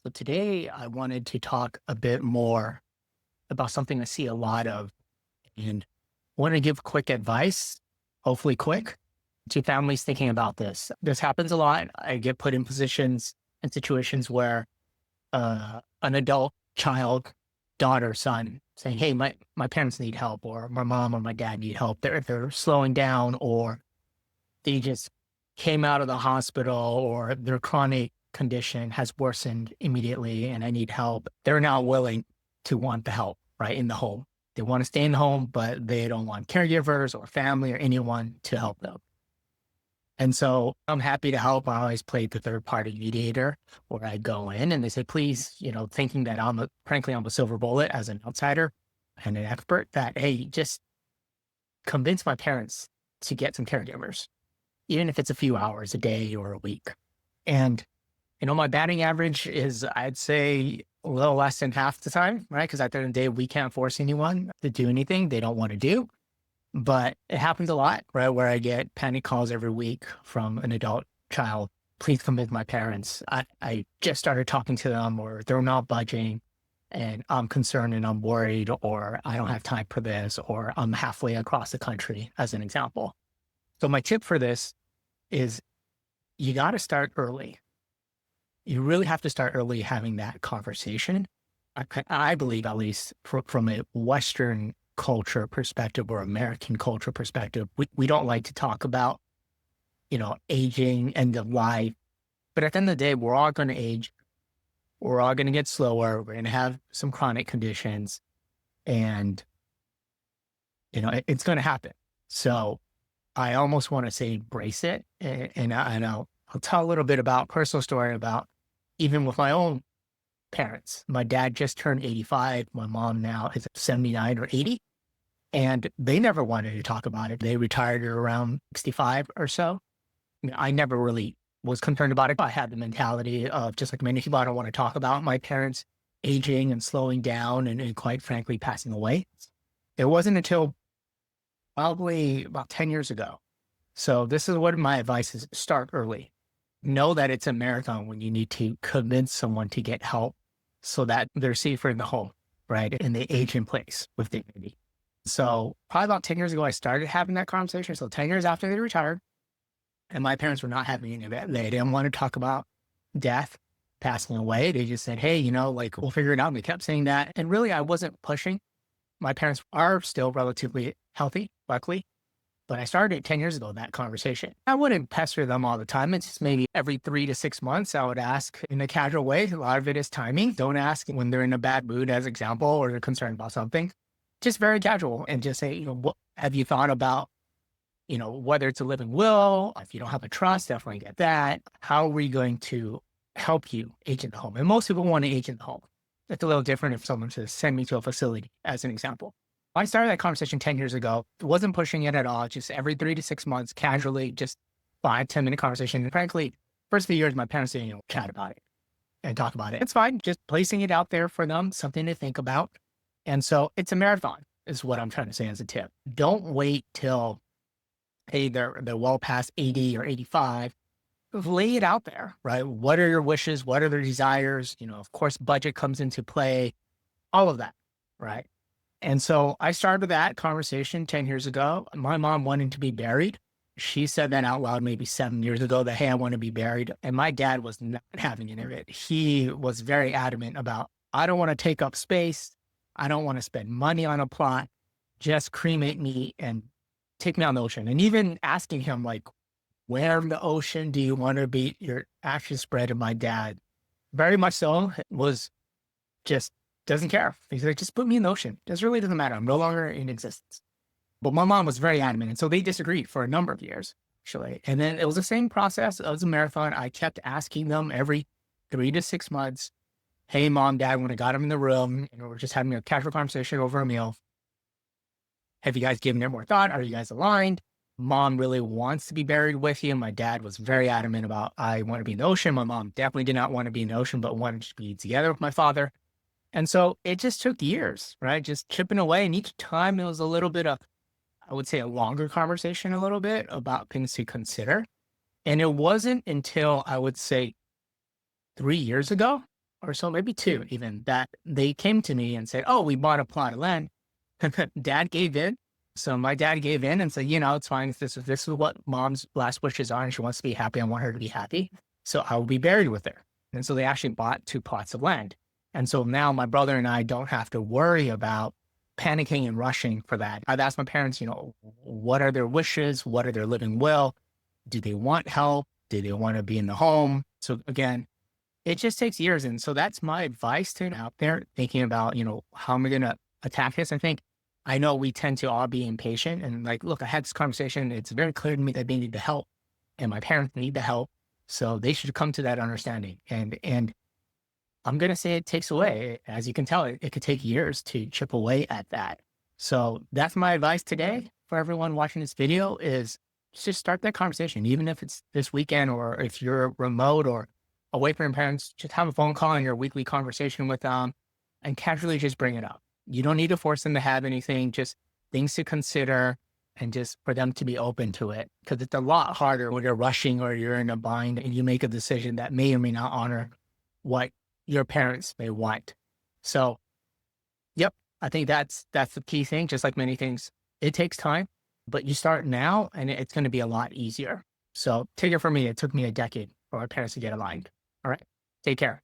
So today I wanted to talk a bit more about something I see a lot of and want to give quick advice, hopefully quick, to families thinking about this. This happens a lot. I get put in positions and situations where an adult child, daughter, son saying, hey, my parents need help, or my mom or my dad need help. They're slowing down, or they just came out of the hospital, or their chronic condition has worsened immediately and I need help. They're now willing to want the help, right, in the home. They want to stay in the home, but they don't want caregivers or family or anyone to help them. And so I'm happy to help. I always played the third party mediator where I go in and they say, please, thinking that frankly, I'm a silver bullet as an outsider and an expert, that, hey, just convince my parents to get some caregivers, even if it's a few hours a day or a week. And, my batting average is, I'd say, a little less than half the time, right? Because at the end of the day, we can't force anyone to do anything they don't want to do. But it happens a lot, right? Where I get panic calls every week from an adult child. Please convince my parents. I just started talking to them, or they're not budging, and I'm concerned and I'm worried, or I don't have time for this, or I'm halfway across the country, as an example. So my tip for this is you got to start early. You really have to start early having that conversation. I believe, at least from a Western culture perspective or American culture perspective, we don't like to talk about, aging, end of life. But at the end of the day, we're all going to age. We're all going to get slower. We're going to have some chronic conditions, and, it's going to happen. So I almost want to say embrace it. And I'll tell a little bit about personal story about even with my own parents. My dad just turned 85. My mom now is 79 or 80. And they never wanted to talk about it. They retired at around 65 or so. I never really was concerned about it. I had the mentality of, just like many people, I don't want to talk about my parents aging and slowing down and quite frankly, passing away. It wasn't until probably about 10 years ago. So this is what my advice is: start early. Know that it's a marathon when you need to convince someone to get help so that they're safer in the home, right? And they age in place with dignity. So probably about 10 years ago, I started having that conversation. So 10 years after they retired, and my parents were not having any of it. They didn't want to talk about death, passing away. They just said, hey, we'll figure it out. And they kept saying that. And really, I wasn't pushing. My parents are still relatively healthy, luckily. But I started 10 years ago, that conversation. I wouldn't pester them all the time. It's just maybe every 3 to 6 months, I would ask in a casual way. A lot of it is timing. Don't ask when they're in a bad mood, as example, or they're concerned about something. Just very casual, and just say, what have you thought about, whether it's a living will, if you don't have a trust, definitely get that. How are we going to help you age in the home? And most people want to age in the home. It's a little different if someone says, send me to a facility, as an example. I started that conversation 10 years ago. Wasn't pushing it at all. Just every 3 to 6 months, casually, just 5, 10 minute conversation. And frankly, first few years, my parents didn't chat about it and talk about it. It's fine. Just placing it out there for them, something to think about. And so it's a marathon is what I'm trying to say as a tip. Don't wait till, hey, they're well past 80 or 85. Lay it out there, right? What are your wishes? What are their desires? Of course, budget comes into play, all of that, right? And so I started that conversation 10 years ago. My mom wanted to be buried. She said that out loud maybe 7 years ago, that, hey, I want to be buried. And my dad was not having any of it. He was very adamant about, I don't want to take up space. I don't want to spend money on a plot. Just cremate me and take me on the ocean. And even asking him, like, where in the ocean do you want to be your ashes spread? And my dad, very much so, was just doesn't care. He's like, just put me in the ocean. It really doesn't matter. I'm no longer in existence. But my mom was very adamant. And so they disagreed for a number of years, actually. And then it was the same process. It was a marathon. I kept asking them every 3 to 6 months, hey, mom, dad, when I got them in the room, we're just having a casual conversation over a meal. Have you guys given it more thought? Are you guys aligned? Mom really wants to be buried with you. My dad was very adamant about, I want to be in the ocean. My mom definitely did not want to be in the ocean, but wanted to be together with my father. And so it just took years, right? Just chipping away. And each time it was a little bit of, I would say, a longer conversation, a little bit about things to consider. And it wasn't until, I would say, 3 years ago or so, maybe two even, that they came to me and said, "Oh, we bought a plot of land." Dad gave in. So my dad gave in and said, it's fine. If this is what mom's last wishes are and she wants to be happy, I want her to be happy. So I will be buried with her. And so they actually bought two plots of land. And so now my brother and I don't have to worry about panicking and rushing for that. I've asked my parents, what are their wishes? What are their living will? Do they want help? Do they want to be in the home? So again, it just takes years. And so that's my advice to out there thinking about, how am I going to attack this? I know we tend to all be impatient and like, look, I had this conversation. It's very clear to me that they need the help and my parents need the help. So they should come to that understanding. And I'm going to say it takes away, as you can tell, it could take years to chip away at that. So that's my advice today for everyone watching this video is just start that conversation, even if it's this weekend or if you're remote or away from your parents, just have a phone call and your weekly conversation with them and casually just bring it up. You don't need to force them to have anything, just things to consider and just for them to be open to it. Because it's a lot harder when you're rushing or you're in a bind and you make a decision that may or may not honor what your parents may want. So, yep, I think that's the key thing. Just like many things, it takes time, but you start now and it's going to be a lot easier. So take it from me. It took me a decade for our parents to get aligned. All right. Take care.